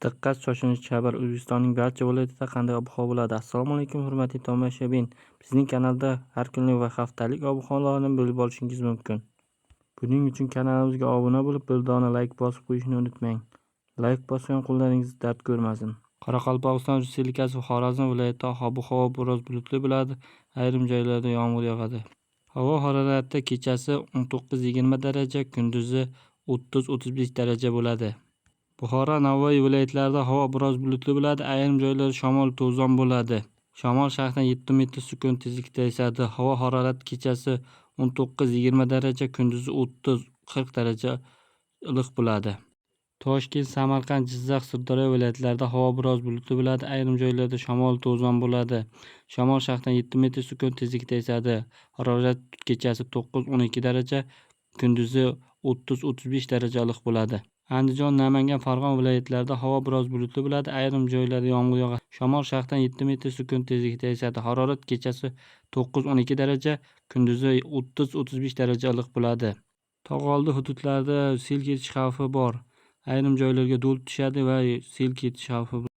Diqqat, shoshilinch xabar! O'zbekistonning barcha viloyatida qanday ob-havo bo'ladi? Assalomu alaykum, hurmatli tomoshabin. Bizning kanalda har kunlik va haftalik ob-havolarni bilib olishingiz mumkin. Buning uchun kanalimizga obuna bo'lib, bir dona layk bosib qo'yishni unutmang. Layk bosgan qo'llaringiz dard ko'rmasin. Qoraqalpog'iston Respublikasi va Xorazm viloyatida ob-havo biroz bulutli bo'ladi. Ayrim joylarda yomg'ir yog'adi. Havo harorati kechasi 19-20 daraja, kunduzi 30-35 daraja bo'ladi. Buxoro, Navoiy viloyatlarida havo biroz bulutli bo'ladi. Ayrim joylarda shamol to'zon bo'ladi. Shamol shahardan 7 metr/sekund tezlikda esadi. Havo harorati kechasi 19-20 daraja, kunduzi 30-40 daraja iliq bo'ladi. Toshkent, Samarqand, Jizzax, Sirdaryo viloyatlarida havo biroz bulutli bo'ladi. Ayrim joylarda shamol to'zon bo'ladi. Shamol shahardan 7 metr/sekund tezlikda esadi. Harorat kechasi 9-12 daraja, kunduzi 30-35 daraja iliq bo'ladi. Andijon, Namangan, Farg'ona viloyatlarida havo biroz bulutli bo'ladi. Ayrim joylarda yomg'ir yog'adi. Shamol shahardan 7 metr/sekund tezlikda esadi. Harorat kechasi 9-12 daraja, kunduzi 30-35 daraja iliq bo'ladi. Tog' oldi hududlarda sel ketish xavfi bor. Ayrim joylarga do'l tushadi va sel ketish xavfi bor.